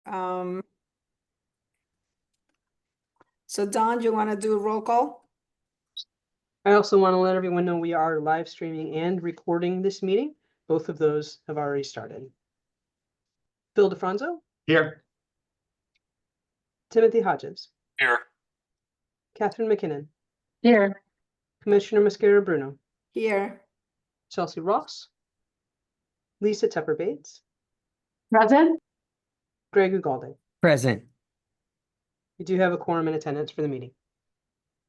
So Don, you want to do a roll call? I also want to let everyone know we are live streaming and recording this meeting. Both of those have already started. Phil DeFranzo, Here. Timothy Hodges, Here. Catherine McKinnon, Here. Commissioner Mosquera Bruno, Here. Chelsea Ross, Lisa Tepper Bates, Present. Greg Ugalde. Present. You do have a quorum in attendance for the meeting.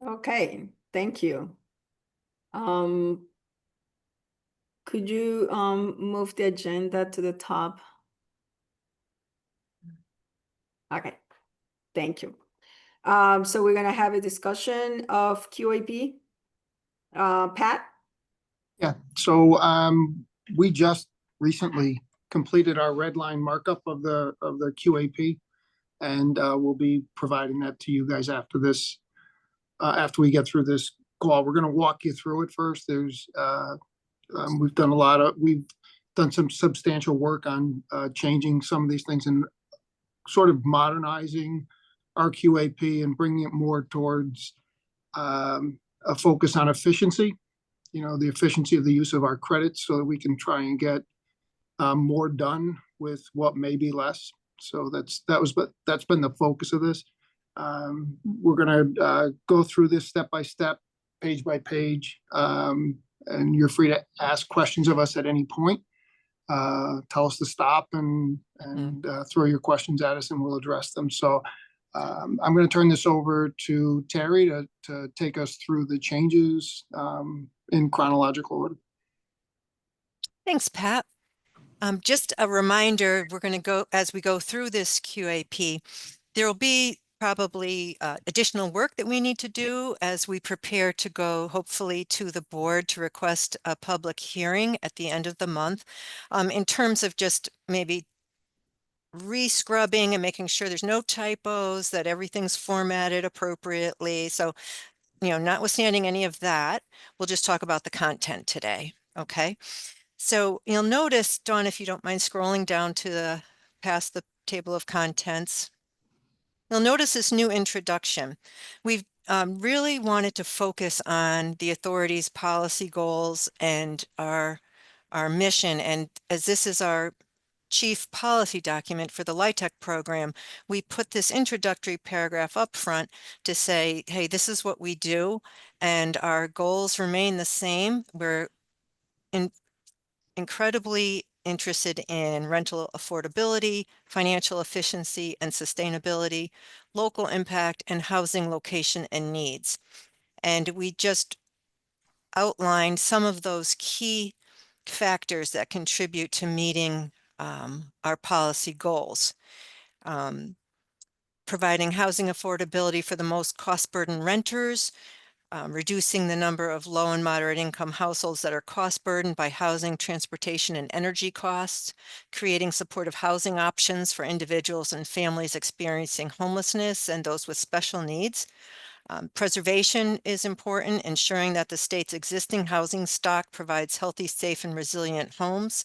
Okay, thank you. Could you move the agenda to the top? Okay, thank you. So we're gonna have a discussion of QAP. Pat? Yeah, so we just recently completed our red line markup of the QAP, and we'll be providing that to you guys after this, after we get through this call. We're gonna walk you through it first. There's we've done some substantial work on changing some of these things and sort of modernizing our QAP and bringing it more towards a focus on efficiency. You know, the efficiency of the use of our credits so that we can try and get more done with what may be less. So that's been the focus of this. We're gonna go through this step by step, page by page, and you're free to ask questions of us at any point. Tell us to stop and throw your questions at us and we'll address them. So I'm going to turn this over to Terry to take us through the changes in chronological order. Thanks, Pat. Just a reminder, we're going to go, as we go through this QAP, there will be probably additional work that we need to do as we prepare to go, hopefully, to the board to request a public hearing at the end of the month, in terms of just maybe re-scrubbing and making sure there's no typos, that everything's formatted appropriately. So, you know, notwithstanding any of that, we'll just talk about the content today. Okay. So you'll notice, Dawn, if you don't mind scrolling down to the past the table of contents, you'll notice this new introduction. We've really wanted to focus on the authority's policy goals and our mission. And as this is our chief policy document for the LIHTC program, we put this introductory paragraph up front to say, hey, this is what we do, and our goals remain the same. We're incredibly interested in rental affordability, financial efficiency and sustainability, local impact, and housing location and needs. And we just outlined some of those key factors that contribute to meeting our policy goals. Providing housing affordability for the most cost-burdened renters, reducing the number of low and moderate income households that are cost burdened by housing, transportation, and energy costs, creating supportive housing options for individuals and families experiencing homelessness and those with special needs. Preservation is important, ensuring that the state's existing housing stock provides healthy, safe, and resilient homes.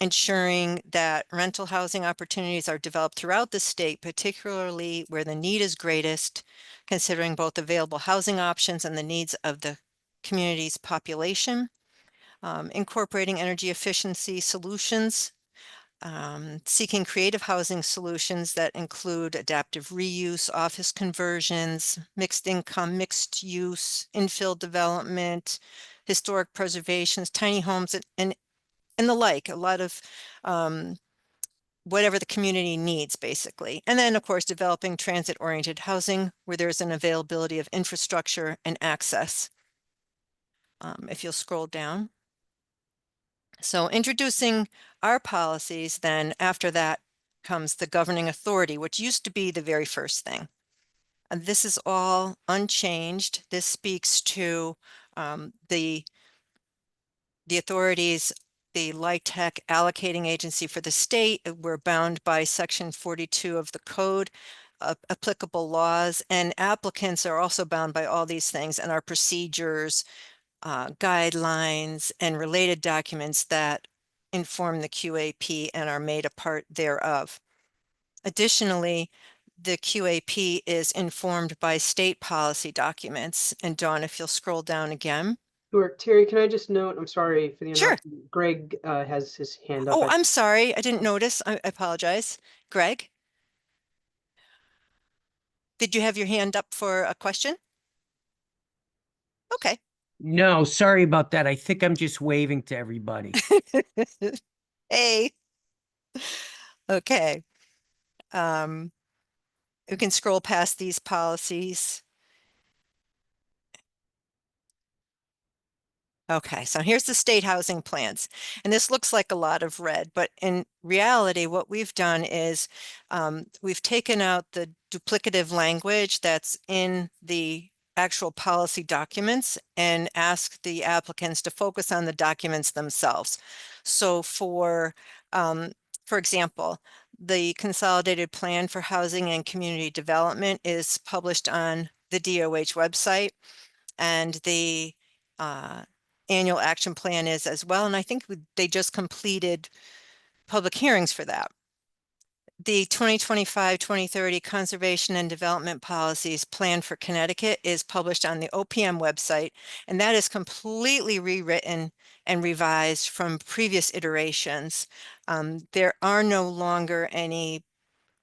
Ensuring that rental housing opportunities are developed throughout the state, particularly where the need is greatest, considering both available housing options and the needs of the community's population. Incorporating energy efficiency solutions, seeking creative housing solutions that include adaptive reuse, office conversions, mixed income, mixed use, infill development, historic preservations, tiny homes, and the like, a lot of whatever the community needs, basically. And then, of course, developing transit-oriented housing where there's an availability of infrastructure and access. If you'll scroll down. So introducing our policies, then after that comes the governing authority, which used to be the very first thing. And this is all unchanged. This speaks to the authorities, the LIHTC allocating agency for the state. We're bound by Section 42 of the code, applicable laws, and applicants are also bound by all these things and our procedures, guidelines, and related documents that inform the QAP and are made a part thereof. Additionally, the QAP is informed by state policy documents. And Dawn, if you'll scroll down again. Sure. Terry, can I just note, I'm sorry for the Sure. interruption. Greg has his hand up. Oh, I'm sorry. I didn't notice. I apologize. Greg? Did you have your hand up for a question? Okay. No, sorry about that. I think I'm just waving to everybody. Hey. Okay. We can scroll past these policies. Okay, so here's the state housing plans. And this looks like a lot of red, but in reality, what we've done is we've taken out the duplicative language that's in the actual policy documents and asked the applicants to focus on the documents themselves. So for example, the Consolidated Plan for Housing and Community Development is published on the DOH website, and the annual action plan is as well. And I think they just completed public hearings for that. The 2025-2030 Conservation and Development Policies Plan for Connecticut is published on the OPM website, and that is completely rewritten and revised from previous iterations. There are no longer any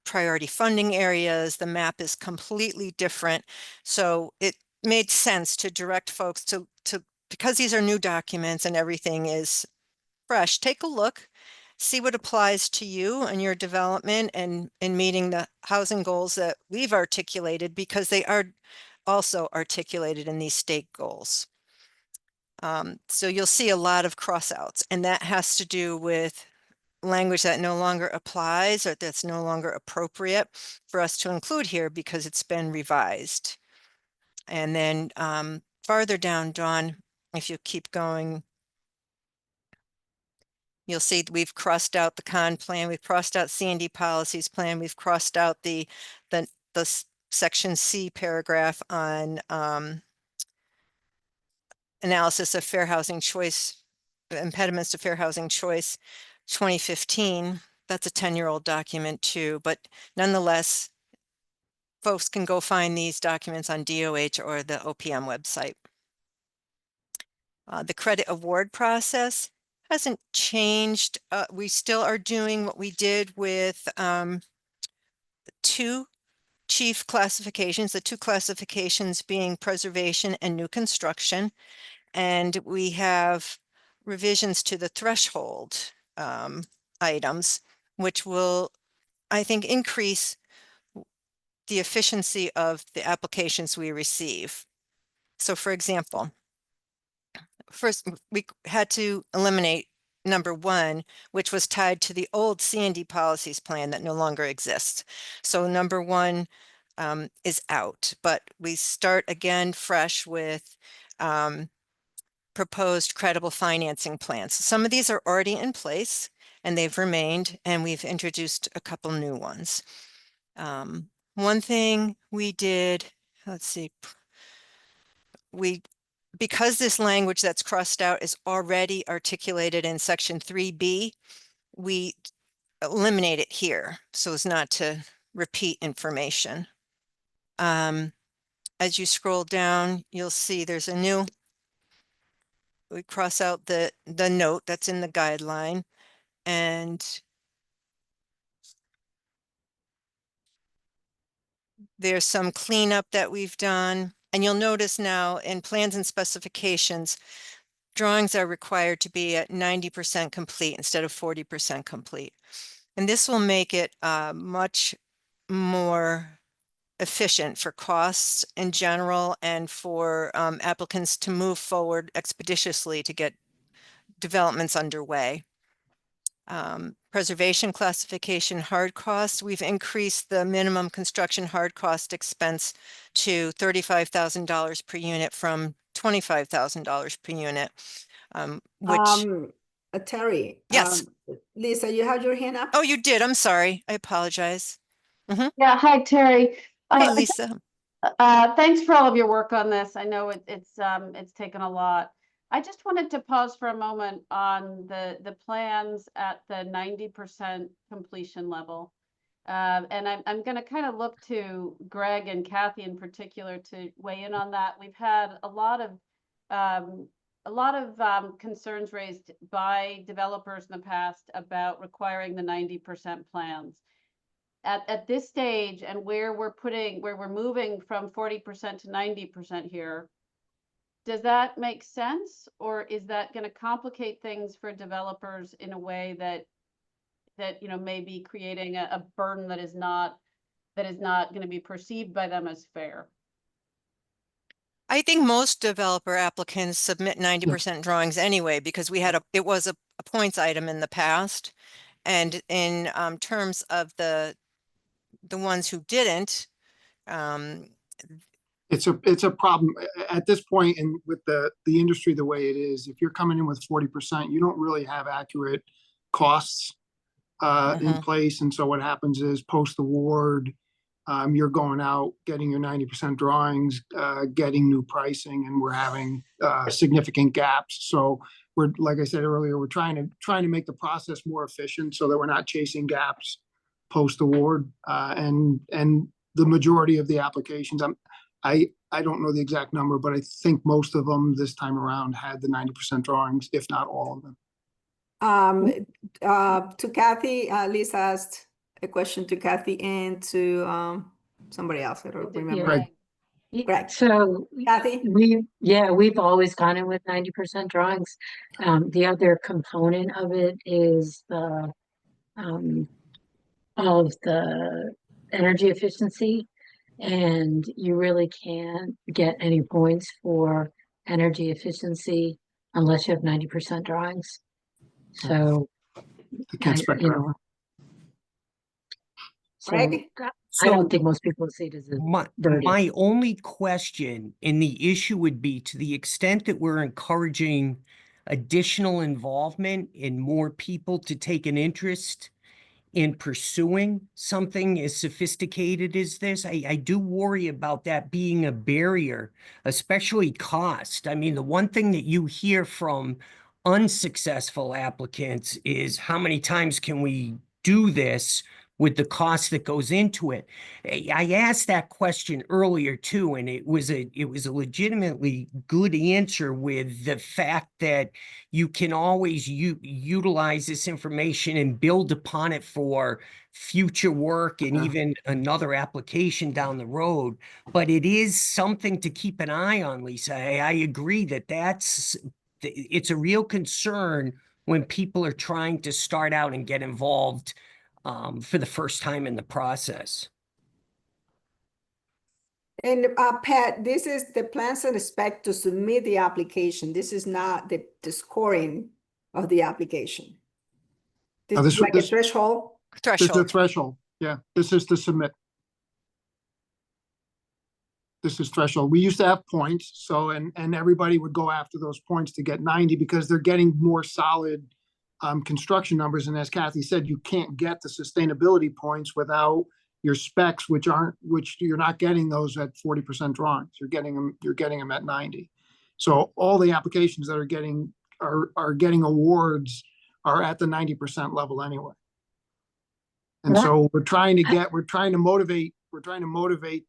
priority funding areas. The map is completely different. So it made sense to direct folks to because these are new documents and everything is fresh, take a look, see what applies to you and your development and in meeting the housing goals that we've articulated, because they are also articulated in these state goals. So you'll see a lot of crossouts, and that has to do with language that no longer applies or that's no longer appropriate for us to include here because it's been revised. And then farther down, Dawn, if you keep going, you'll see we've crossed out the con plan, we've crossed out C&D policies plan, we've crossed out the section C paragraph on analysis of fair housing choice, impediments to fair housing choice, 2015. That's a 10-year-old document too, but nonetheless, folks can go find these documents on DOH or the OPM website. The credit award process hasn't changed. We still are doing what we did with two chief classifications, the two classifications being preservation and new construction. And we have revisions to the threshold items, which will, I think, increase the efficiency of the applications we receive. So for example, first we had to eliminate number 1, which was tied to the old C&D policies plan that no longer exists. So number 1 is out, but we start again fresh with proposed credible financing plans. Some of these are already in place and they've remained, and we've introduced a couple new ones. One thing we did, let's see, because this language that's crossed out is already articulated in section 3B, we eliminate it here so as not to repeat information. As you scroll down, you'll see there's a new, we cross out the note that's in the guideline, and there's some cleanup that we've done. And you'll notice now in plans and specifications, drawings are required to be at 90% complete instead of 40% complete. And this will make it much more efficient for costs in general and for applicants to move forward expeditiously to get developments underway. Preservation classification hard costs, we've increased the minimum construction hard cost expense to $35,000 per unit from $25,000 per unit, which Terry. Yes. Lisa, you had your hand up? Oh, you did. I'm sorry. I apologize. Yeah, hi, Terry. Hey, Lisa. Thanks for all of your work on this. I know it's taken a lot. I just wanted to pause for a moment on the plans at the 90% completion level. And I'm gonna kind of look to Greg and Kathy in particular to weigh in on that. We've had a lot of concerns raised by developers in the past about requiring the 90% plans. At this stage, and where we're moving from 40% to 90% here, does that make sense, or is that going to complicate things for developers in a way that may be creating a burden that is not going to be perceived by them as fair? I think most developer applicants submit 90% drawings anyway, because it was a points item in the past. And in terms of the ones who didn't, It's a problem at this point, and with the industry the way it is, if you're coming in with 40%, you don't really have accurate costs in place. And so what happens is post award, you're going out, getting your 90% drawings, getting new pricing, and we're having significant gaps. So we're, like I said earlier, we're trying to make the process more efficient so that we're not chasing gaps post award. And the majority of the applications, I don't know the exact number, but I think most of them this time around had the 90% drawings, if not all of them. To Kathy, Lisa asked a question to Kathy and to somebody else. I don't remember. Greg. Greg. So Kathy? we've always gone in with 90% drawings. The other component of it is the all of the energy efficiency, and you really can't get any points for energy efficiency unless you have 90% drawings. So I can't spec that out. so Greg? I don't think most people see it as a burden. My only question and the issue would be, to the extent that we're encouraging additional involvement and more people to take an interest in pursuing something as sophisticated as this, I do worry about that being a barrier, especially cost. I mean, the one thing that you hear from unsuccessful applicants is, how many times can we do this with the cost that goes into it? I asked that question earlier too, and it was a legitimately good answer, with the fact that you can always utilize this information and build upon it for future work and even another application down the road. But it is something to keep an eye on, Lisa. I agree that it's a real concern when people are trying to start out and get involved for the first time in the process. And Pat, this is the plans and spec to submit the application. This is not the scoring of the application. This Now, is like a threshold. This is a threshold. Yeah, this is to submit. This is threshold. We used to have points, so and everybody would go after those points to get 90 because they're getting more solid construction numbers. And as Kathy said, you can't get the sustainability points without your specs, which you're not getting those at 40% drawings. You're getting them at 90. So all the applications that are getting awards are at the 90% level anyway. And so we're trying to motivate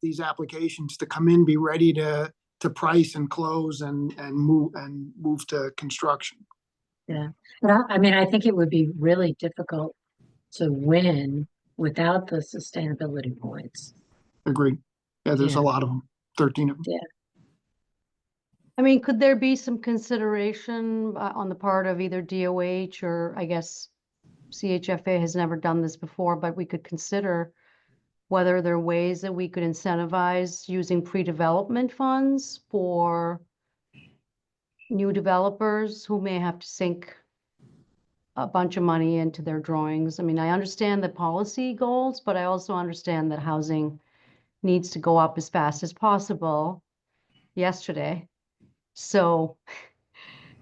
these applications to come in, be ready to price and close and move to construction. Yeah, well, I mean, I think it would be really difficult to win without the sustainability points. Agreed. Yeah, there's a lot of them, 13 of them. Yeah. I mean, could there be some consideration on the part of either DOH or, I guess, CHFA has never done this before, but we could consider whether there are ways that we could incentivize using pre-development funds for new developers who may have to sink a bunch of money into their drawings. I mean, I understand the policy goals, but I also understand that housing needs to go up as fast as possible yesterday. So,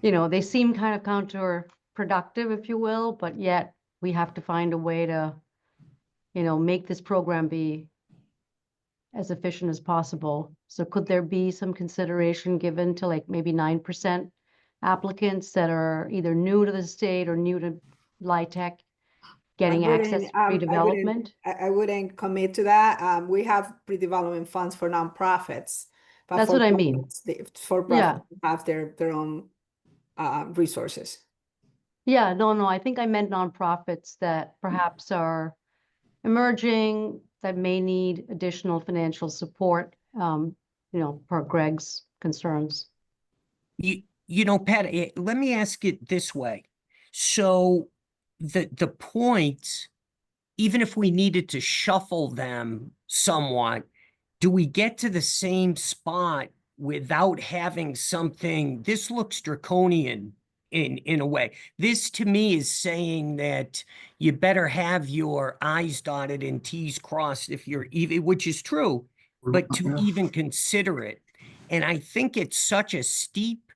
they seem kind of counterproductive, if you will, but yet we have to find a way to, make this program be as efficient as possible. So could there be some consideration given to like maybe 9% applicants that are either new to the state or new to LIHTC, getting access to pre-development? I wouldn't commit to that. We have pre-development funds for nonprofits. But That's for what I mean. For Yeah. profit, have their own resources. Yeah, no, I think I meant nonprofits that perhaps are emerging, that may need additional financial support, per Greg's concerns. Pat, let me ask it this way. So the points, even if we needed to shuffle them somewhat, do we get to the same spot without having something? This looks draconian in a way. This to me is saying that you better have your I's dotted and T's crossed if you're even, which is true, but to Yeah. even consider it. And I think it's such a steep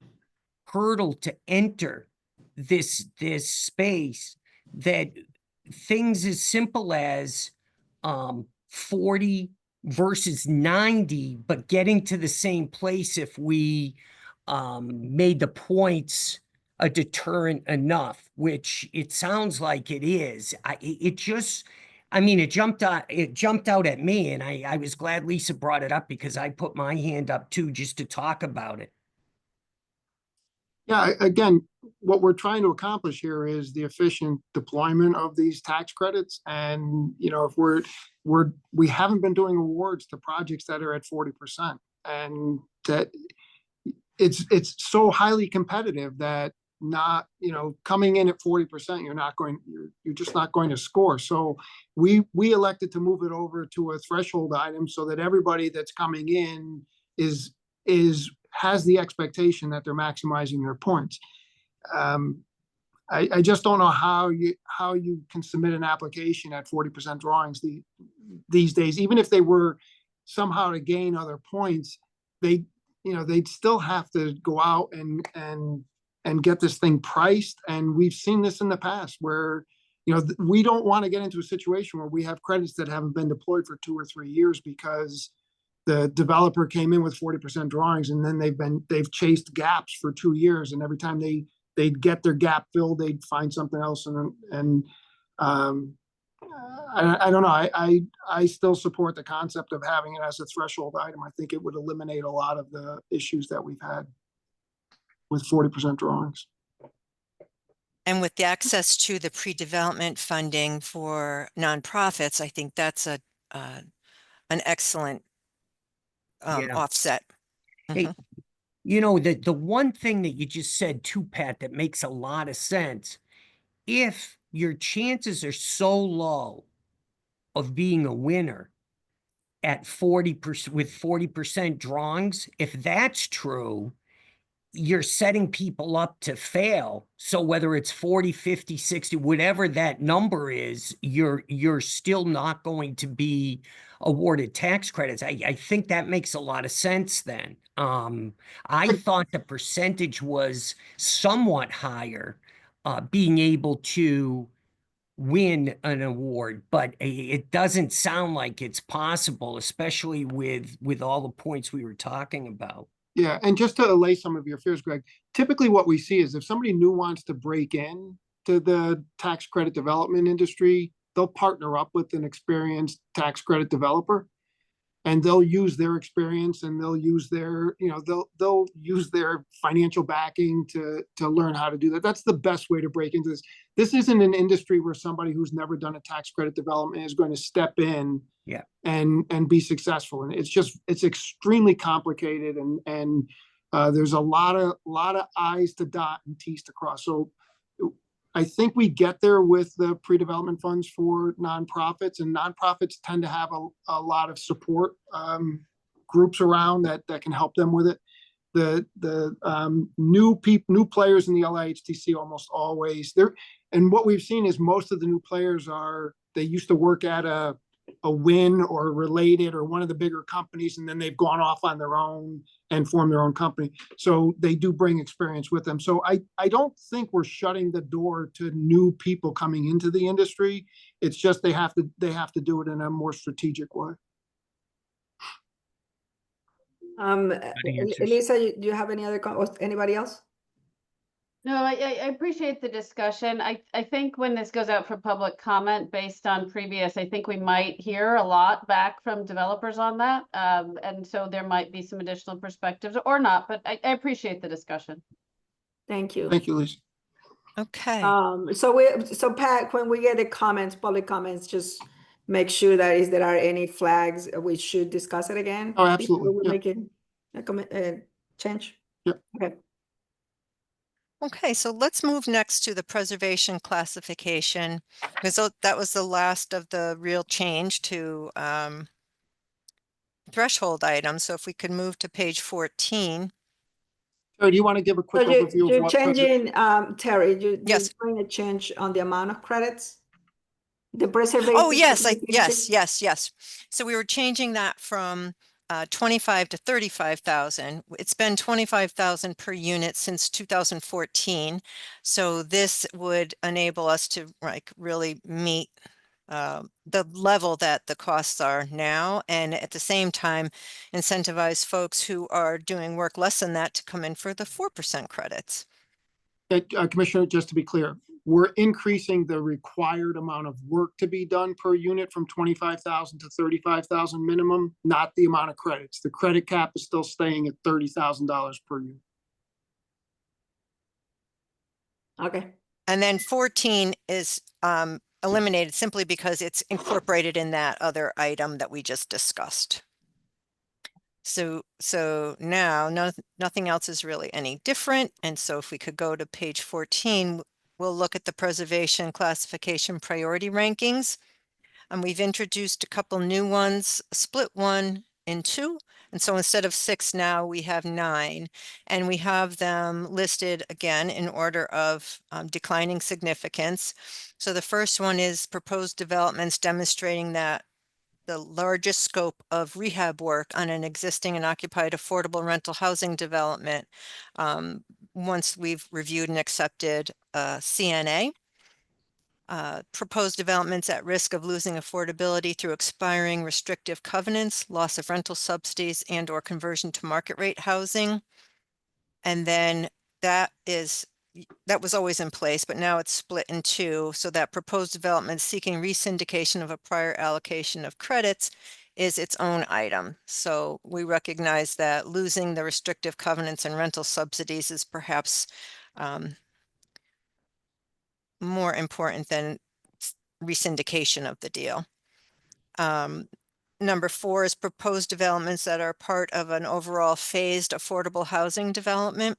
hurdle to enter this space that things as simple as 40 versus 90, but getting to the same place if we made the points a deterrent enough, which it sounds like it is. It jumped out at me, and I was glad Lisa brought it up because I put my hand up too just to talk about it. Yeah, again, what we're trying to accomplish here is the efficient deployment of these tax credits. And, if we haven't been doing awards to projects that are at 40%. And that it's so highly competitive that not, coming in at 40%, you're just not going to score. So we elected to move it over to a threshold item so that everybody that's coming in has the expectation that they're maximizing their points. I just don't know how you can submit an application at 40% drawings these days, even if they were somehow to gain other points, they'd still have to go out and get this thing priced. And we've seen this in the past where, we don't want to get into a situation where we have credits that haven't been deployed for 2 or 3 years because the developer came in with 40% drawings, and then they've chased gaps for 2 years, and every time they'd get their gap filled, they'd find something else. I don't know. I still support the concept of having it as a threshold item. I think it would eliminate a lot of the issues that we've had with 40% drawings. And with the access to the pre-development funding for nonprofits, I think that's an excellent Yeah. offset. Hey, the one thing that you just said too, Pat, that makes a lot of sense. If your chances are so low of being a winner at 40% with 40% drawings, if that's true, you're setting people up to fail. So whether it's 40, 50, 60, whatever that number is, you're still not going to be awarded tax credits. I think that makes a lot of sense then. I thought the percentage was somewhat higher, being able to win an award, but it doesn't sound like it's possible, especially with all the points we were talking about. Yeah, and just to allay some of your fears, Greg, typically what we see is if somebody new wants to break in to the tax credit development industry, they'll partner up with an experienced tax credit developer, and they'll use their experience, and they'll use their, they'll use their financial backing to learn how to do that. That's the best way to break into this. This isn't an industry where somebody who's never done a tax credit development is going to step in and be successful. And it's extremely complicated, and there's a lot of I's to dot and T's to cross. So I think we get there with the pre-development funds for nonprofits, and nonprofits tend to have a lot of support groups around that can help them with it. The new players in the LIHTC almost always there. And what we've seen is most of the new players they used to work at a Win or Related or one of the bigger companies, and then they've gone off on their own and formed their own company. So they do bring experience with them. So I don't think we're shutting the door to new people coming into the industry. It's just they have to do it in a more strategic way. Elisa, do you have any other anybody else? No, I appreciate the discussion. I think when this goes out for public comment based on previous, I think we might hear a lot back from developers on that. And so there might be some additional perspectives or not, but I appreciate the discussion. Thank you. Thank you, Lisa. Okay. So Pat, when we get the comments, public comments, just make sure that if there are any flags, we should discuss it again. Oh, absolutely. Before we Yeah. make it a comment, change. Yep. Okay. Okay, so let's move next to the preservation classification, because that was the last of the real change to threshold items. So if we could move to page 14. Terry, do you want to give a So quick overview of you're what? changing, Terry, you're Yes. doing a change on the amount of credits? The preservation. Oh, yes, classification? yes. So we were changing that from 25 to 35,000. It's been 25,000 per unit since 2014. So this would enable us to like really meet the level that the costs are now, and at the same time incentivize folks who are doing work less than that to come in for the 4% credits. Commissioner, just to be clear, we're increasing the required amount of work to be done per unit from 25,000 to 35,000 minimum, not the amount of credits. The credit cap is still staying at $30,000 per unit. Okay. And then 14 is eliminated simply because it's incorporated in that other item that we just discussed. So now nothing else is really any different. And so if we could go to page 14, we'll look at the preservation classification priority rankings. And we've introduced a couple new ones, split 1 and 2. And so instead of 6 now, we have 9. And we have them listed again in order of declining significance. So the first one is proposed developments demonstrating that the largest scope of rehab work on an existing and occupied affordable rental housing development once we've reviewed and accepted CNA. Proposed developments at risk of losing affordability through expiring restrictive covenants, loss of rental subsidies, and or conversion to market rate housing. And then that was always in place, but now it's split in 2, so that proposed development seeking resyndication of a prior allocation of credits is its own item. So we recognize that losing the restrictive covenants and rental subsidies is perhaps more important than resyndication of the deal. Number 4 is proposed developments that are part of an overall phased affordable housing development.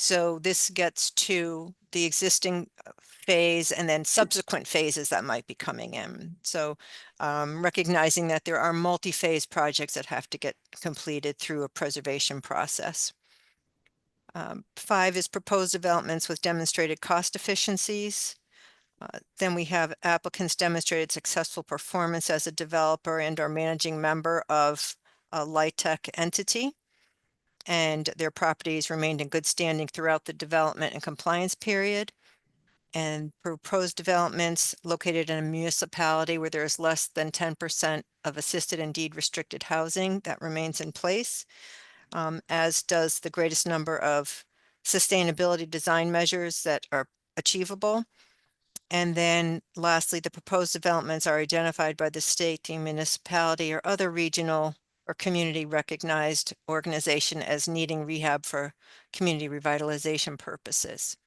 So this gets to the existing phase and then subsequent phases that might be coming in. So recognizing that there are multi-phase projects that have to get completed through a preservation process. 5 is proposed developments with demonstrated cost efficiencies. Then we have applicants demonstrated successful performance as a developer and or managing member of a LIHTC entity, and their properties remained in good standing throughout the development and compliance period. And proposed developments located in a municipality where there is less than 10% of assisted and deed restricted housing that remains in place, as does the greatest number of sustainability design measures that are achievable. And then lastly, the proposed developments are identified by the state, the municipality, or other regional or community recognized organization as needing rehab for community revitalization purposes.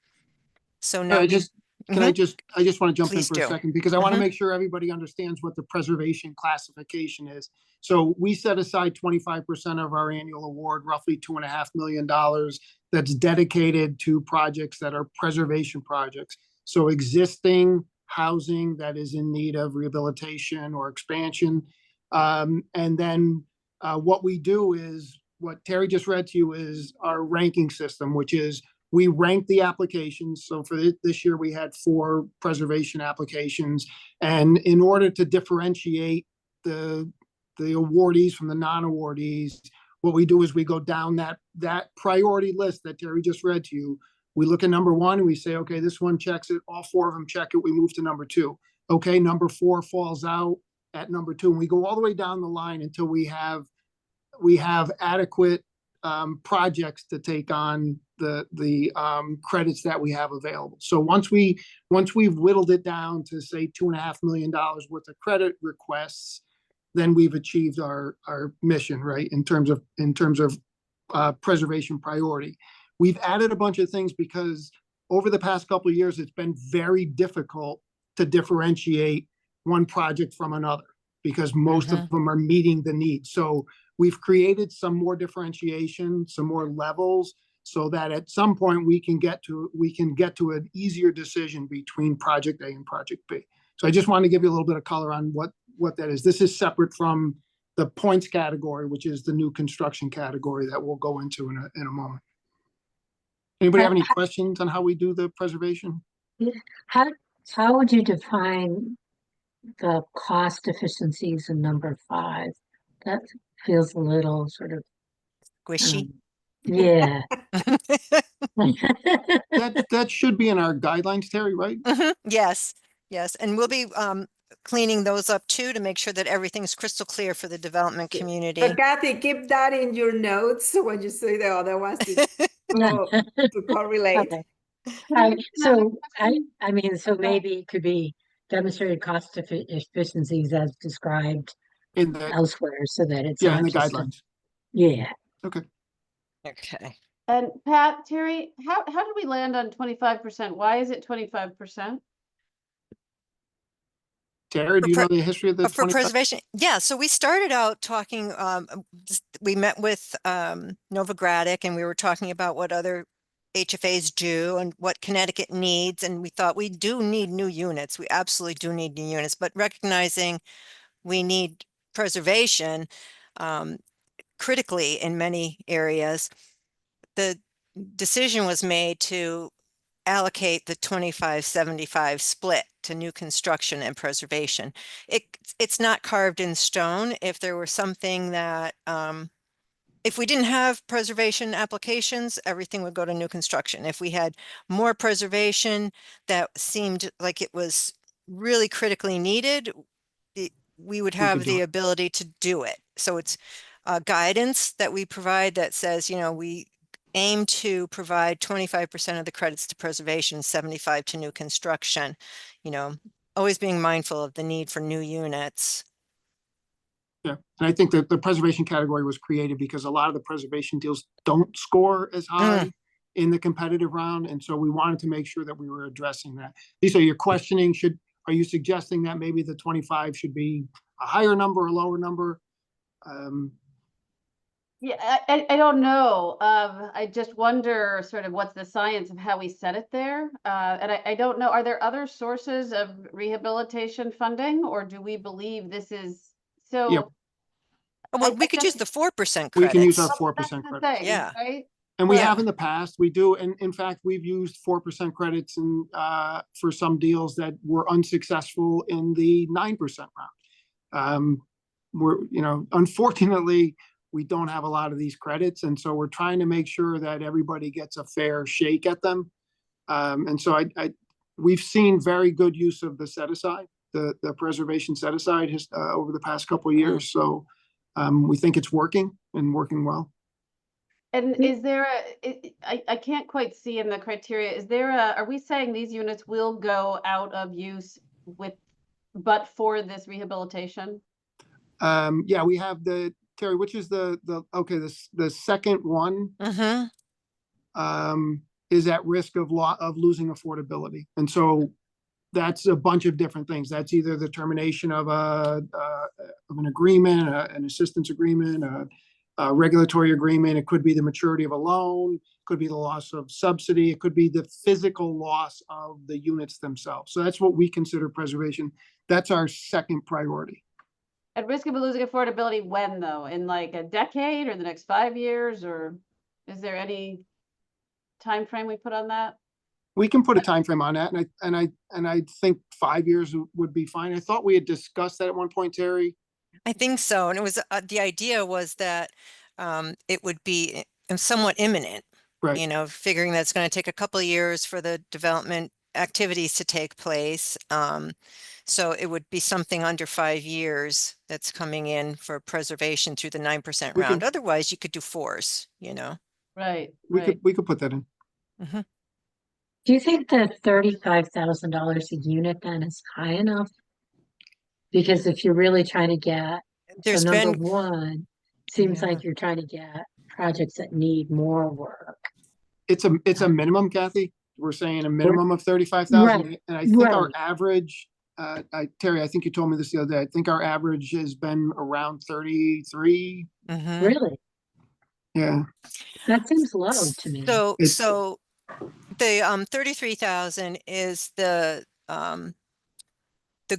So now I just want to jump in Please for a do. second because I want to make sure everybody understands what the preservation classification is. So we set aside 25% of our annual award, roughly $2.5 million, that's dedicated to projects that are preservation projects. So existing housing that is in need of rehabilitation or expansion. And then what we do is what Terry just read to you is our ranking system, which is we rank the applications. So for this year, we had 4 preservation applications. And in order to differentiate the awardees from the non-awardees, what we do is we go down that priority list that Terry just read to you. We look at number 1 and we say, okay, this one checks it. All 4 of them check it. We move to number 2. Okay, number 4 falls out at number 2. And we go all the way down the line until we have adequate projects to take on the credits that we have available. So once we've whittled it down to say $2.5 million worth of credit requests, then we've achieved our mission, right? In terms of preservation priority. We've added a bunch of things because over the past couple of years, it's been very difficult to differentiate one project from another because most of them are meeting the needs. So we've created some more differentiation, some more levels, so that at some point we can get to an easier decision between project A and project B. So I just want to give you a little bit of color on what that is. This is separate from the points category, which is the new construction category that we'll go into in a moment. Anybody have any questions on how we do the preservation? How would you define the cost efficiencies in number 5? That feels a little sort of Squishy. yeah. That should be in our guidelines, Terry, right? Yes, yes. And we'll be cleaning those up too to make sure that everything's crystal clear for the development community. But Kathy, keep that in your notes when you say the other ones to correlate. Okay. All right. So I mean, so maybe it could be demonstrated cost efficiencies as described In the elsewhere, so that it's in not the just guidelines. yeah. Okay. Okay. And Pat, Terry, how did we land on 25%? Why is it 25%? Terry, do you know the history of the For 25? preservation, yeah. So we started out talking. We met with Novogradac, and we were talking about what other HFAs do and what Connecticut needs. And we thought we do need new units. We absolutely do need new units, but recognizing we need preservation critically in many areas, the decision was made to allocate the 25-75 split to new construction and preservation. It's not carved in stone. If there were something that, if we didn't have preservation applications, everything would go to new construction. If we had more preservation that seemed like it was really critically needed, we would have the ability to do it. So it's guidance that we provide that says, we aim to provide 25% of the credits to preservation, 75 to new construction, always being mindful of the need for new units. Yeah, and I think that the preservation category was created because a lot of the preservation deals don't score as high in the competitive round. And so we wanted to make sure that we were addressing that. Lisa, you're questioning, are you suggesting that maybe the 25 should be a higher number or lower number? Yeah, I don't know. I just wonder sort of what's the science of how we set it there. And I don't know, are there other sources of rehabilitation funding, or do we believe this is so? Yeah. Well, we could use the 4% credits. We can use our Well, 4% that's the credits. thing, Yeah. right? And we Yeah. have in the past, we do. And in fact, we've used 4% credits for some deals that were unsuccessful in the 9% round. Unfortunately, we don't have a lot of these credits. And so we're trying to make sure that everybody gets a fair shake at them. And so we've seen very good use of the set aside, the preservation set aside over the past couple of years. So we think it's working and working well. And is there I can't quite see in the criteria, are we saying these units will go out of use but for this rehabilitation? Yeah, we have Terry, which is the second one is at risk of losing affordability. And so that's a bunch of different things. That's either the termination of an agreement, an assistance agreement, a regulatory agreement. It could be the maturity of a loan, could be the loss of subsidy. It could be the physical loss of the units themselves. So that's what we consider preservation. That's our second priority. At risk of losing affordability when, though? In like a decade or the next 5 years? Or is there any time frame we put on that? We can put a time frame on that, and I think 5 years would be fine. I thought we had discussed that at one point, Terry. I think so. And it was the idea was that it would be somewhat imminent, right? Figuring that it's going to take a couple of years for the development activities to take place. So it would be something under 5 years that's coming in for preservation through the 9% We round. can- Otherwise, you could do 4s, you know? Right, We right. could put that in. Mhm. Do you think that $35,000 a unit then is high enough? Because if you're really trying to get, so There's number been, one, seems Yeah. like you're trying to get projects that need more work. It's a minimum, Kathy. We're saying a minimum of 35,000. Right, And I think our right. average, Terry, I think you told me this the other day. I think our average has been around 33. Mhm. Really? Yeah. That seems low to me. So, It's- so the 33,000 is the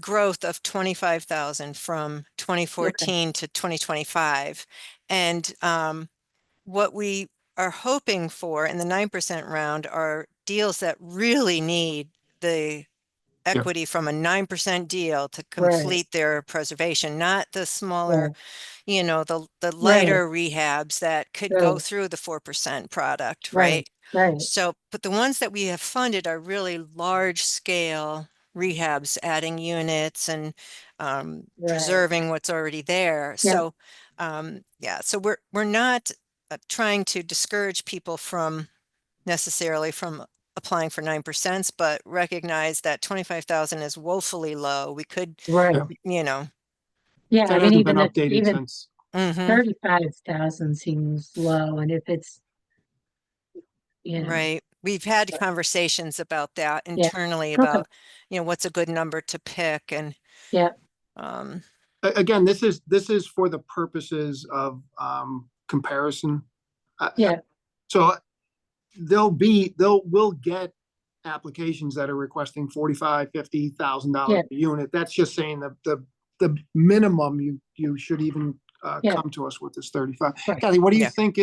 growth of 25,000 from 2014 to 2025. And what we are hoping for in the 9% round are deals that really need the equity from a 9% deal to complete their preservation, not the smaller, you know, the lighter rehabs that could go Right. through the 4% product, Right, right? right. So, but the ones that we have funded are really large scale rehabs, adding units and preserving what's already there. Yeah. So, yeah, so we're not trying to discourage people from necessarily from applying for 9%, but recognize that 25,000 is woefully low. We could, Right. you know, Yeah, I That mean, hasn't been even if, updated even since. mhm, 35,000 seems low, and if it's, you know, right. We've had conversations about that Yeah. internally Okay. about, you know, what's a good number to pick and, Yeah. Again, this is for the purposes of comparison. Yeah. So we'll get applications that are requesting $45,000-$50,000 Yeah. a unit. That's just saying the minimum you should even Yeah. come to us with is 35. Right. Kathy, what do you Yeah. think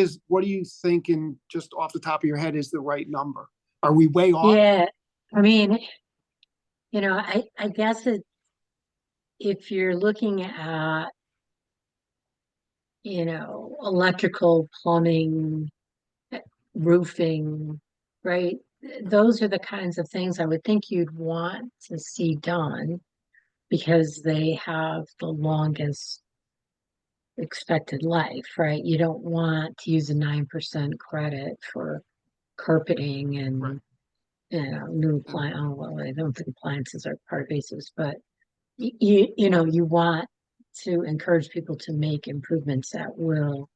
in just off the top of your head is the right number? Are we way off? Yeah, I mean, you know, I guess if you're looking at, you know, electrical, plumbing, roofing, right? Those are the kinds of things I would think you'd want to see done because they have the longest expected life, right? You don't want to use a 9% credit for carpeting and Right. you know, new appliance. Oh, well, I don't think appliances are part of basis, but you know, you want to encourage people to make improvements that will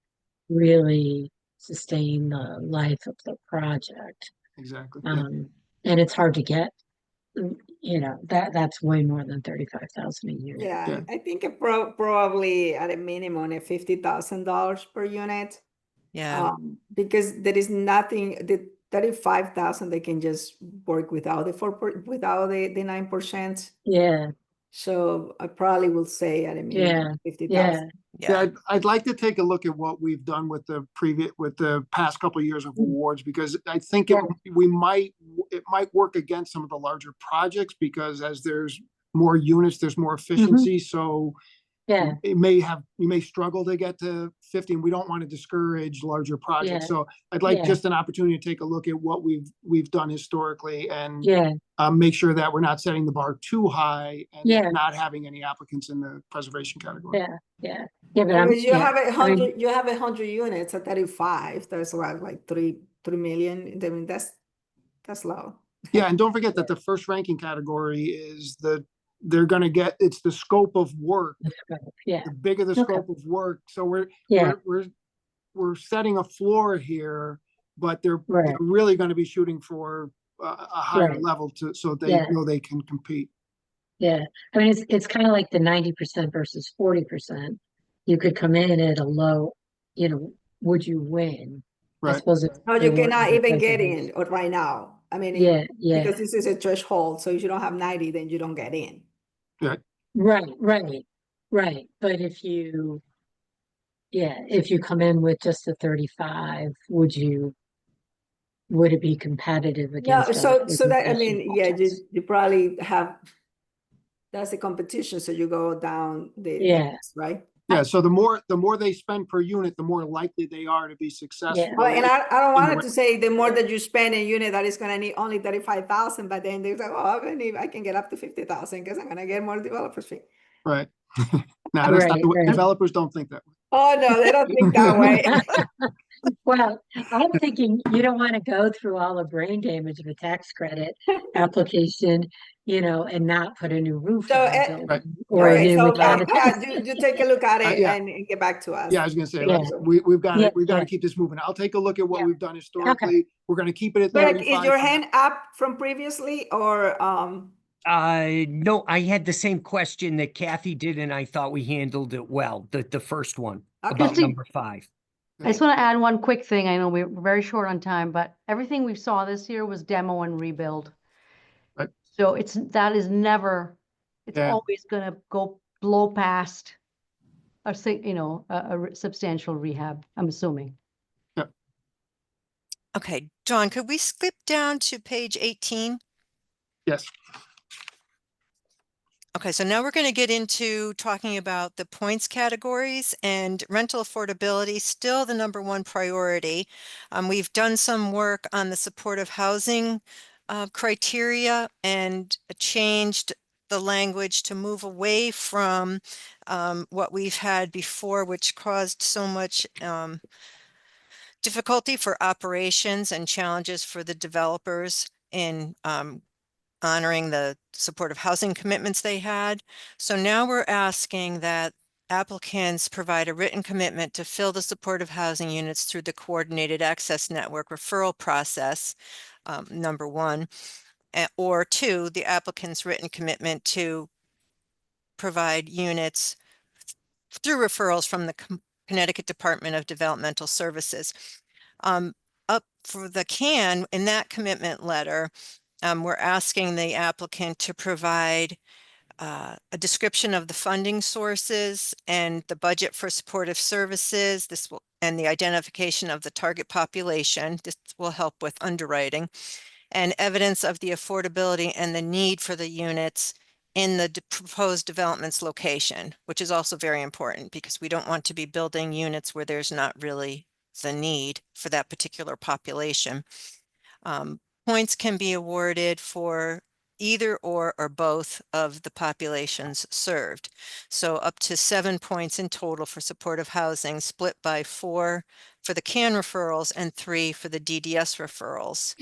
really sustain the life of the project. Exactly. Yeah. And it's hard to get, you know, that's way more than 35,000 a year. Yeah, Yeah. I think it probably at a minimum of $50,000 per unit. yeah, Because there is nothing, the 35,000, they can just work without without the 9%. Yeah, So I probably will say at a yeah, minimum 50,000. yeah, I'd like to take a look at what we've done with the past couple of years of awards, because I think it might work against some of the larger projects, because as there's more units, there's more efficiency. So yeah, you may struggle to get to 50, and we don't want to discourage larger projects. Yeah. So I'd like Yeah. just an opportunity to take a look at what we've done historically and yeah, make sure that we're not setting the bar too high and Yeah. not having any applicants in the preservation category. yeah, yeah. Yeah, but Because you yeah, have I mean, 100, you have 100 units at 35. That's what, like 3 million. I mean, that's low. Yeah, and don't forget that the first ranking category is it's the scope of work. yeah, The bigger the Okay. scope of work. So Yeah. we're setting a floor here, but they're Right. really going to be shooting for a higher Right. level so they Yeah. know they can compete. Yeah, I mean, it's kind of like the 90% versus 40%. You could come in at a low, you know, would you win? I Right. suppose if No, they you weren't cannot in even get preservation. in right now. I mean, Yeah, yeah, because this is a threshold. So if you don't have 90, then you don't get in. right, right. But if you come in with just a 35, would it be competitive No, against so other that, I preservation mean, yeah, projects? you probably have, that's the competition. So you go down the Yeah. list, right? Yeah, so the more they spend per unit, the more likely they are to be successful. Well, and I don't in want the it to say the more that you spend a unit that is gonna need only 35,000, but then they're like, oh, I can get up to 50,000 because I'm gonna get more developers fee. Right. No, that's not the way, Right. developers don't think that way. Oh, no, they don't think that way. Well, I'm thinking you don't want to go through all the brain damage of a tax credit application, and not put a new roof So, on a building Right. or a Okay, new so, mechanical. you take a look at it Yeah. and get back to us. Yeah, I was gonna say, Yeah. we've got Yeah, to, we've got yeah. to keep this moving. I'll take a look at what Yeah. we've done historically. We're gonna keep it at Greg, 35. is your for now. hand up from previously or, No, I had the same question that Kathy did, and I thought we handled it well, the first one Okay. about Just to- number 5. I just want to add one quick thing. I know we're very short on time, but everything we saw this year was demo and rebuild. Right. So that is never, it's Yeah. always gonna go blow past a substantial rehab, I'm assuming. Okay, John, could we skip down to page 18? Yes. Okay, so now we're going to get into talking about the points categories, and rental affordability, still the number one priority. We've done some work on the supportive housing criteria and changed the language to move away from what we've had before, which caused so much difficulty for operations and challenges for the developers in honoring the supportive housing commitments they had. So now we're asking that applicants provide a written commitment to fill the supportive housing units through the coordinated access network referral process, number 1, or 2, the applicant's written commitment to provide units through referrals from the Connecticut Department of Developmental Services. Up for the CAN, in that commitment letter, we're asking the applicant to provide a description of the funding sources and the budget for supportive services. And the identification of the target population. This will help with underwriting, and evidence of the affordability and the need for the units in the proposed development's location, which is also very important because we don't want to be building units where there's not really the need for that particular population. Points can be awarded for either or both of the populations served. So up to 7 points in total for supportive housing, split by 4 for the CAN referrals and 3 for the DDS referrals.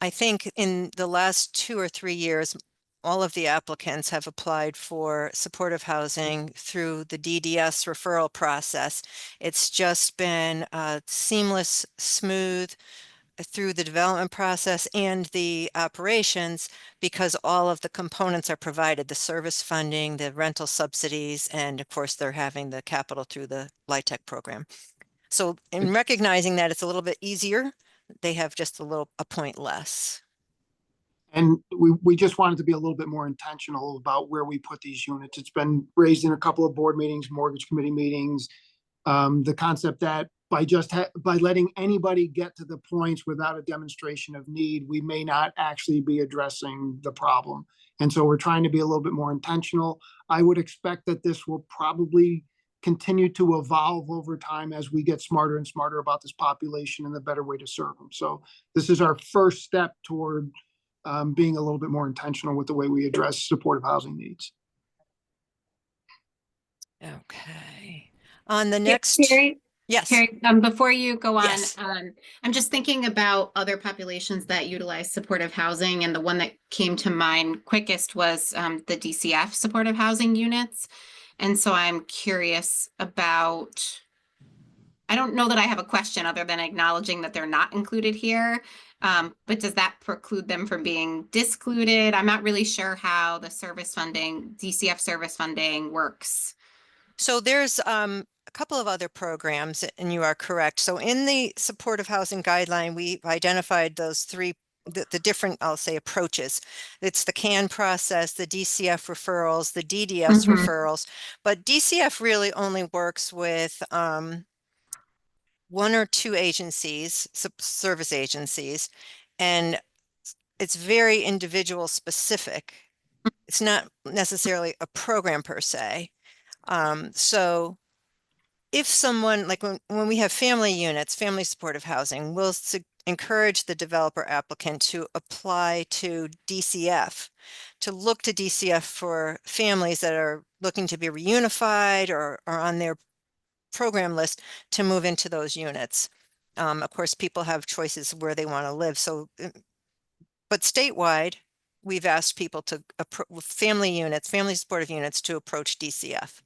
I think in the last 2 or 3 years, all of the applicants have applied for supportive housing through the DDS referral process. It's just been seamless, smooth through the development process and the operations, because all of the components are provided, the service funding, the rental subsidies, and of course they're having the capital through the LIHTC program. So in recognizing that it's a little bit easier, they have just a point less. And we just wanted to be a little bit more intentional about where we put these units. It's been raised in a couple of board meetings, mortgage committee meetings. The concept that by letting anybody get to the points without a demonstration of need, we may not actually be addressing the problem. And so we're trying to be a little bit more intentional. I would expect that this will probably continue to evolve over time as we get smarter and smarter about this population and the better way to serve them. So this is our first step toward being a little bit more intentional with the way we address supportive housing needs. Okay. On the Yeah, next, Carrie, yes. Carrie, before you go on, Yes. I'm just thinking about other populations that utilize supportive housing, and the one that came to mind quickest was the DCF supportive housing units. And so I'm curious about, I don't know that I have a question other than acknowledging that they're not included here. But does that preclude them from being discluded? I'm not really sure how the service funding, DCF service funding works. So there's a couple of other programs, and you are correct. So in the supportive housing guideline, we've identified those 3, the different, I'll say, approaches. It's the CAN process, the DCF referrals, the DDS Mhm. referrals, but DCF really only works with 1 or 2 agencies, service agencies, and it's very individual specific. It's not necessarily a program per se. So if someone, like when we have family units, family supportive housing, we'll encourage the developer applicant to apply to DCF, to look to DCF for families that are looking to be reunified or are on their program list to move into those units. Of course, people have choices where they want to live. So, but statewide, we've asked people to, family units, family supportive units, to approach DCF.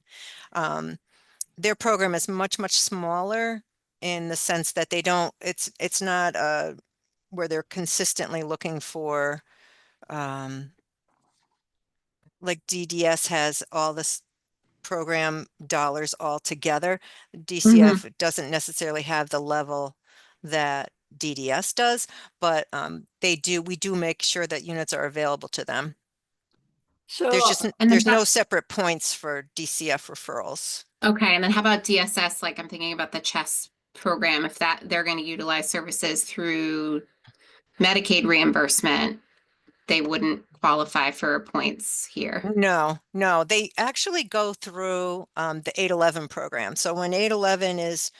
Their program is much, much smaller in the sense that they don't, it's not where they're consistently looking for, like DDS has all this program dollars all together. DCF doesn't necessarily have the level that DDS does, but we do make sure that units are available to them. There's So, just, And there's then no separate points for DCF referrals. Okay, and then how about DSS? Like I'm thinking about the CHES program, if that they're going to utilize services through Medicaid reimbursement, they wouldn't qualify for points here. No, they actually go through the 811 program. So when 811 is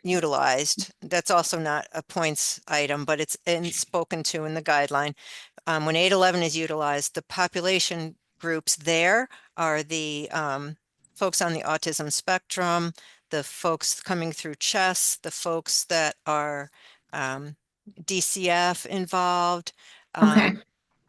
utilized, that's also not a points item, but it's spoken to in the guideline. When 811 is utilized, the population groups there are the folks on the autism spectrum, the folks coming through CHES, the folks that are DCF involved. Okay.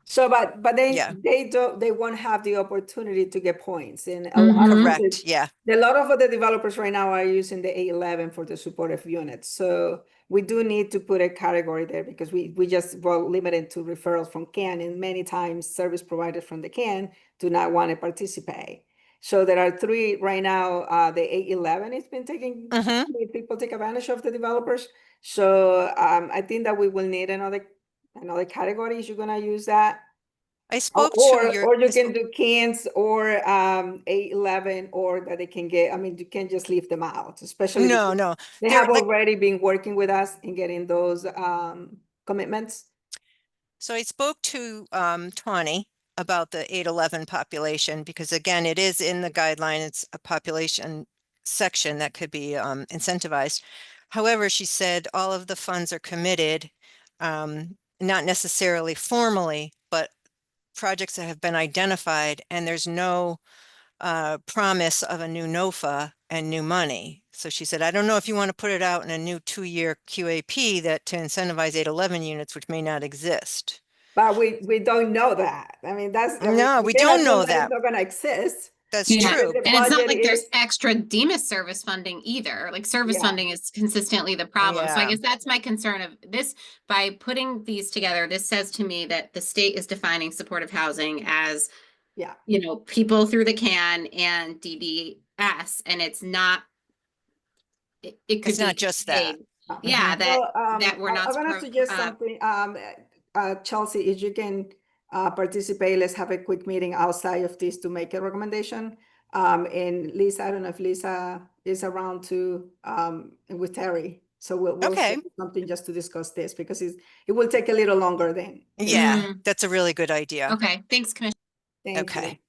so, but Yeah. they won't have the opportunity to get points, and a lot of Correct. the- Yeah. A lot of the developers right now are using the 811 for the supportive units. So we do need to put a category there because we just, well, limited to referrals from CAN, and many times service providers from the CAN do not want to participate. So there are three right now, the 811 has been taking, people take advantage of the developers. So I think that we will need another category. You're gonna use that. I spoke to your. Or you can do cans or 811, or that they can get, I mean, you can't just leave them out, especially No, because no. they They're have like, already been working with us in getting those commitments. so I spoke to Tawny about the 811 population because again, it is in the guideline. It's a population section that could be incentivized. However, she said all of the funds are committed, not necessarily formally, but projects that have been identified, and there's no promise of a new NOFA and new money. So she said, I don't know if you want to put it out in a new 2-year QAP that to incentivize 811 units, which may not exist. But we don't know that. I mean, that's, I mean, No, you we cannot don't tell know that it's that. not gonna exist. That's Yeah. true. The And it's not budget like there's is- extra DEMIS service funding either. Like service Yeah. funding is consistently the problem. So I Yeah. guess that's my concern of this. By putting these together, this says to me that the state is defining supportive housing as, Yeah. you know, people through the CAN and DDS, and it's not. It could It's not be just that. paid. Yeah, that So, that we're not. I'm gonna suggest something, Chelsea, if you can participate, let's have a quick meeting outside of this to make a recommendation. And Lisa, I don't know if Lisa is around to, with Terry. So we'll Okay. schedule something just to discuss this because it will take a little longer than. Yeah, that's a really good idea. Okay, thanks, Commissioner. Thank you. Okay.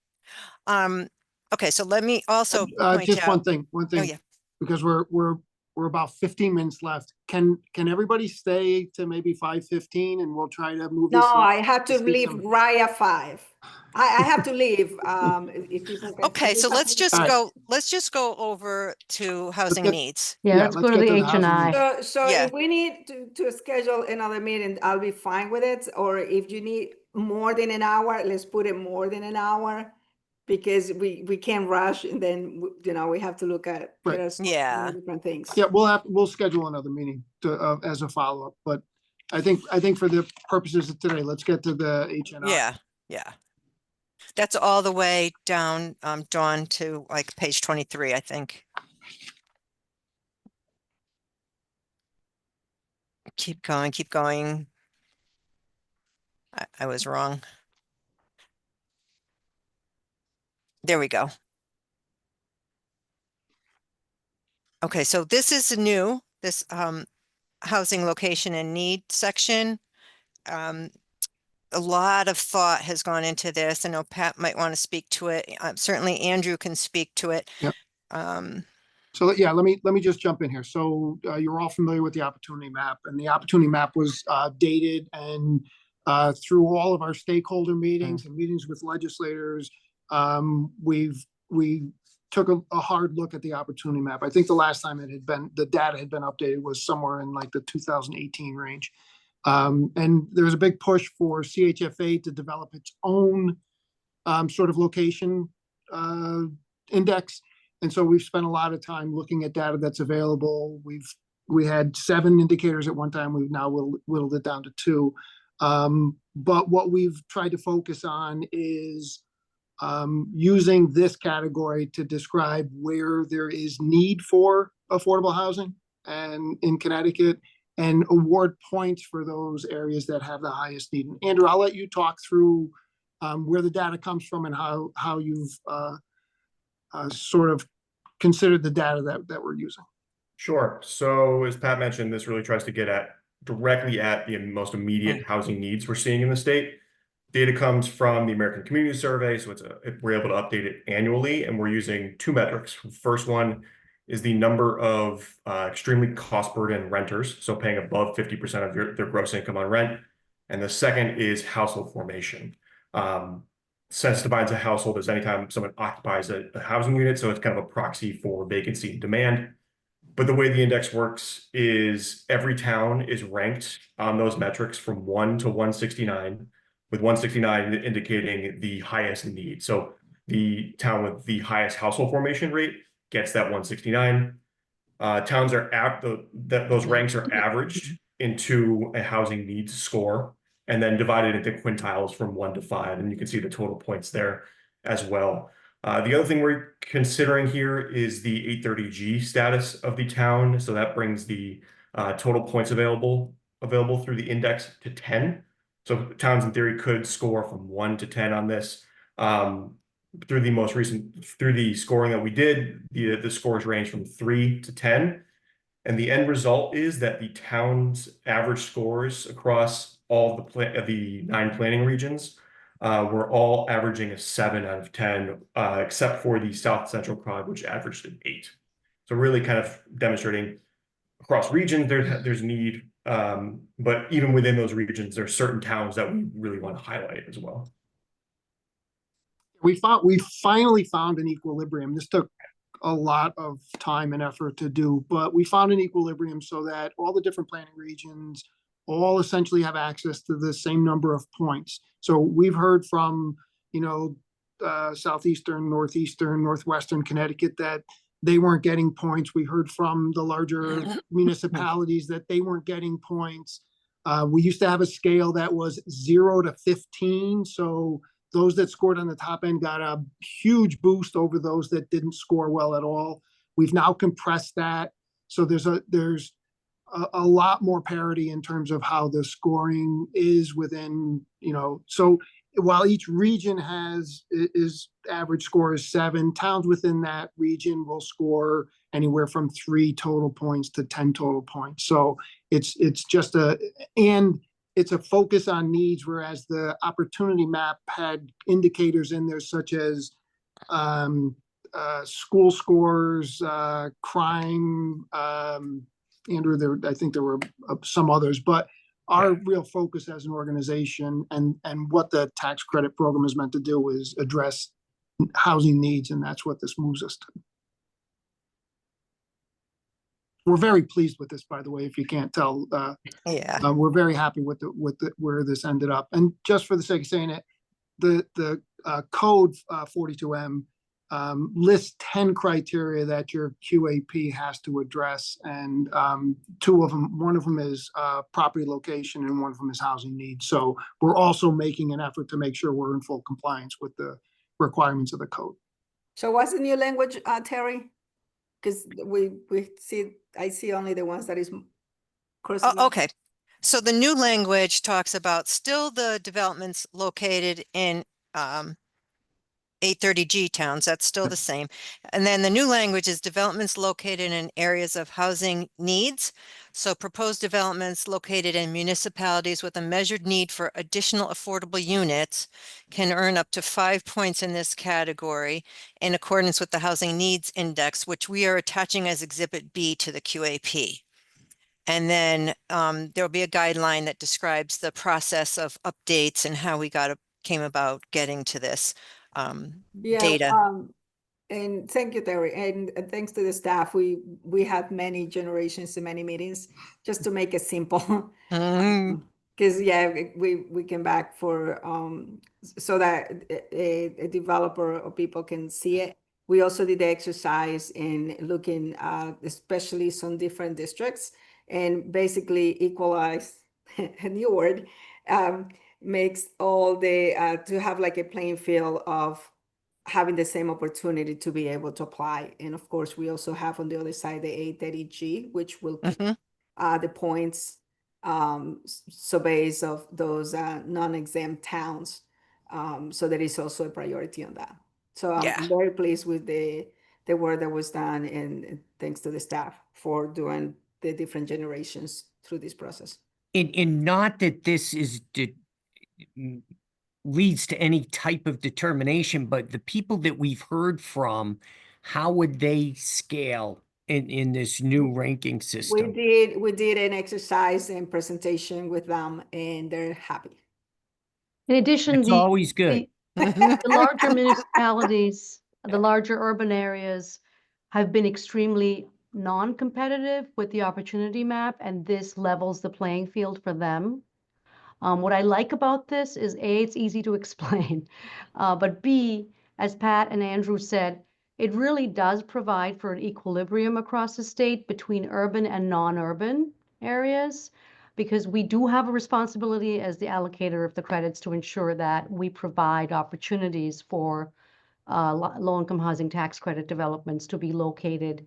Okay, so let me also point Just out. one Oh, thing, yeah. because we're about 15 minutes left. Can everybody stay to maybe 5:15 and we'll try to move this? No, I have to Let's get leave some- right at 5. I have to leave, if people can. Okay, so let's just All right. let's just go over to housing get- needs. Yeah, Yeah, let's go let's to get the to the H and housing I. So Yeah. if we need to schedule another meeting, I'll be fine with it. Or if you need more than an hour, let's put it more than an hour. Because we can't rush, and then, we have to look at. Right. There's Yeah. different things. Yeah, we'll schedule another meeting to, as a follow-up, but I think for the purposes of today, let's get to the H&R. Yeah. That's all the way down, Dawn, to like page 23, I think. Keep going. I was wrong. There we go. Okay, so this is new, this housing location and need section. a lot of thought has gone into this. I know Pat might want to speak to it. Certainly Andrew can speak to it. Yep. Um, So yeah, let me just jump in here. So you're all familiar with the opportunity map, and the opportunity map was dated and through all of our stakeholder meetings and meetings with legislators, we took a hard look at the opportunity map. I think the last time the data had been updated was somewhere in like the 2018 range. And there was a big push for CHFA to develop its own sort of location index. And so we've spent a lot of time looking at data that's available. We had 7 indicators at one time. We've now whittled it down to 2. But what we've tried to focus on is using this category to describe where there is need for affordable housing and in Connecticut, and award points for those areas that have the highest need. And Andrew, I'll let you talk through where the data comes from and how you've sort of considered the data that we're using. Sure. So as Pat mentioned, this really tries to get directly at the most immediate housing needs we're seeing in the state. Data comes from the American Community Survey, so we're able to update it annually, and we're using 2 metrics. The first one is the number of extremely cost-burdened renters, so paying above 50% of their gross income on rent. And the second is household formation. Since defines a household as anytime someone occupies a housing unit, so it's kind of a proxy for vacancy and demand. But the way the index works is every town is ranked on those metrics from 1 to 169, with 169 indicating the highest need. So the town with the highest household formation rate gets that 169. Towns are those ranks are averaged into a housing needs score and then divided into quintiles from 1 to 5. And you can see the total points there as well. The other thing we're considering here is the 830G status of the town. So that brings the total points available through the index to 10. So towns in theory could score from 1 to 10 on this. Through the scoring that we did, the scores range from 3 to 10. And the end result is that the town's average scores across all of the 9 planning regions were all averaging a 7 out of 10, except for the South Central COG, which averaged an 8. So really kind of demonstrating across regions there's need, but even within those regions, there are certain towns that we really want to highlight as well. We finally found an equilibrium. This took a lot of time and effort to do, but we found an equilibrium so that all the different planning regions all essentially have access to the same number of points. So we've heard from, southeastern, northeastern, northwestern Connecticut that they weren't getting points. We heard from the larger municipalities that they weren't getting points. We used to have a scale that was 0 to 15. So those that scored on the top end got a huge boost over those that didn't score well at all. We've now compressed that. So there's a lot more parity in terms of how the scoring is within, so while each region is average score is 7, towns within that region will score anywhere from 3 total points to 10 total points. So it's just and it's a focus on needs, whereas the opportunity map had indicators in there such as school scores, crime, Andrew, I think there were some others, but our real focus as an organization and what the tax credit program is meant to do is address housing needs, and that's what this moves us to. We're very pleased with this, by the way, if you can't tell. We're very happy with where this ended up. And just for the sake of saying it, the code 42M lists 10 criteria that your QAP has to address, and 2 of them, one of them is property location and one of them is housing needs. So we're also making an effort to make sure we're in full compliance with the requirements of the code. So what's the new language, Terry? Because I see only the ones that is. Okay. So the new language talks about still the developments located in 830G towns, that's still the same. And then the new language is developments located in areas of housing needs. So proposed developments located in municipalities with a measured need for additional affordable units can earn up to 5 points in this category in accordance with the Housing Needs Index, which we are attaching as Exhibit B to the QAP. And then there'll be a guideline that describes the process of updates and how we came about getting to this data. And thank you, Terry, and thanks to the staff. We had many generations and many meetings just to make it simple. Because we came back for so that a developer or people can see it. We also did the exercise in looking at especially some different districts and basically equalize a new word, makes all the to have like a playing field of having the same opportunity to be able to apply. And of course, we also have on the other side the 830G, which will keep the points surveys of those non-exempt towns. So there is also a priority on that. So I'm very pleased with the work that was done, and thanks to the staff for doing the different generations through this process. And not that this is leads to any type of determination, but the people that we've heard from, how would they scale in this new ranking system? We did an exercise and presentation with them, and they're happy. In addition, It's always good. the larger municipalities, the larger urban areas have been extremely non-competitive with the opportunity map, and this levels the playing field for them. What I like about this is A, it's easy to explain, but B, as Pat and Andrew said, it really does provide for an equilibrium across the state between urban and non-urban areas, because we do have a responsibility as the allocator of the credits to ensure that we provide opportunities for low-income housing tax credit developments to be located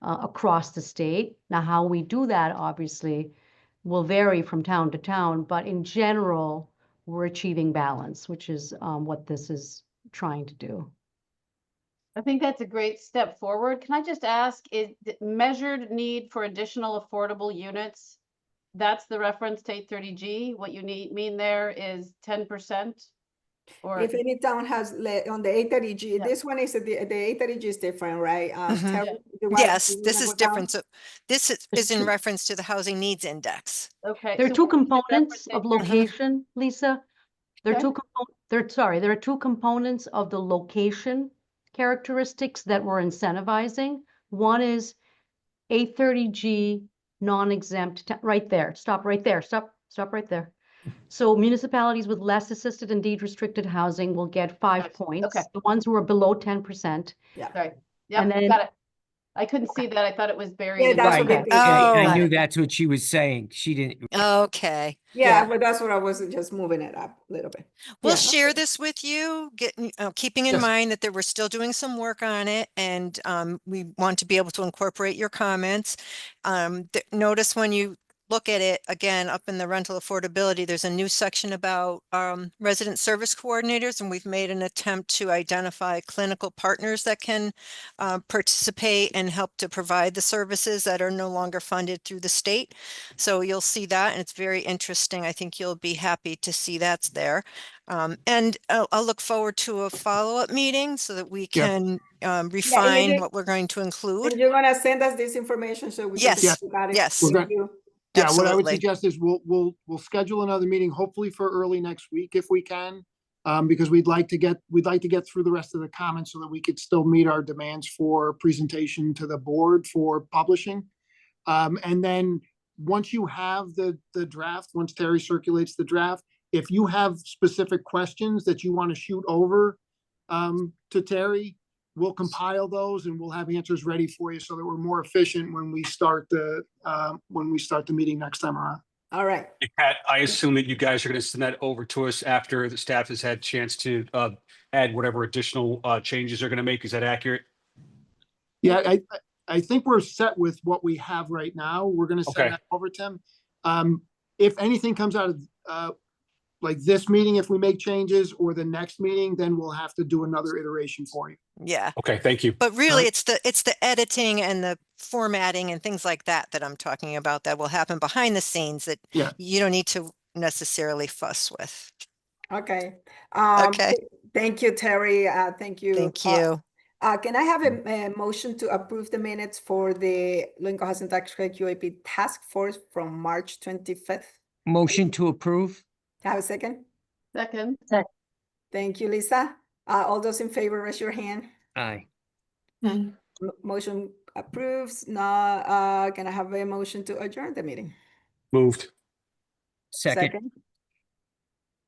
across the state. Now, how we do that, obviously, will vary from town to town, but in general, we're achieving balance, which is what this is trying to do. I think that's a great step forward. Can I just ask, is the measured need for additional affordable units? That's the reference to 830G. What you mean there is 10%? Or If any town has on the 830G, Yeah. this one is the 830G is different, right? Terry, Yes, you this wanna is go down? different. So this is in reference to the Housing Needs Index. okay. There are so two what is it components of referencing? location, Lisa. There are Okay. there are two components of the location characteristics that we're incentivizing. One is 830G non-exempt, right there, stop right there, stop right there. So municipalities with less assisted and deed restricted housing will get 5 Gotcha. points. Okay. The ones who are below 10%. Sorry. Yeah, And then- got it. I couldn't see that. I thought it was buried. Yeah, in that's the- what they Right, did. I Oh. knew that's what she was saying. She didn't. Okay. Yeah, but that's what I was just moving it up a little bit. We'll Yeah, share okay. this with you, keeping in Yes. mind that we're still doing some work on it, and we want to be able to incorporate your comments. Notice when you look at it again up in the rental affordability, there's a new section about resident service coordinators, and we've made an attempt to identify clinical partners that can participate and help to provide the services that are no longer funded through the state. So you'll see that, and it's very interesting. I think you'll be happy to see that's there. And I'll look forward to a follow-up meeting so that we Yeah. can refine did- what we're going to include. And you're gonna send us this information so we can Yes, talk about it? yes. We're Thank good. you. Yeah, what I would Absolutely. suggest is we'll schedule another meeting, hopefully for early next week if we can. Because we'd like to get through the rest of the comments so that we could still meet our demands for presentation to the board for publishing. And then once you have the draft, once Terry circulates the draft, if you have specific questions that you want to shoot over to Terry, we'll compile those and we'll have answers ready for you so that we're more efficient when we start the meeting next time around. All right. Hey, Pat, I assume that you guys are going to send that over to us after the staff has had a chance to add whatever additional changes they're going to make. Is that accurate? Yeah, I think we're set with what we have right now. We're going to Okay. send that over, Tim. If anything comes out of like this meeting, if we make changes, or the next meeting, then we'll have to do another iteration for you. Yeah. Okay, thank you. But really, Right. it's the editing and the formatting and things like that that I'm talking about that will happen behind the scenes that Yeah. you don't need to necessarily fuss with. Okay. Okay. Thank you, Terry. Thank you. Thank you. Can I have a motion to approve the minutes for the Lincoln Housing Tax Credit QAP Task Force from March 25th? Motion to approve? Have a second? Second, Thank you, Lisa. All those in favor, raise your hand. Aye. Motion approves. Now, can I have a motion to adjourn the meeting? Moved. Second.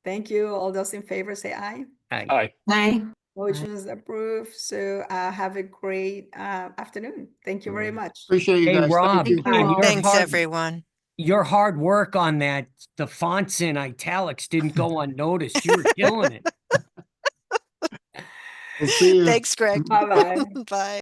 Thank you. All those in favor say aye. Aye. Aye. Aye. Motion is approved. So have a great afternoon. Thank you very much. Appreciate you Hey, guys. Rob, Thank you. and your Thanks, hard, everyone. your hard work on that, the fonts in italics didn't go unnoticed. You were killing it. We'll see you. Thanks, Greg. Bye-bye. Bye.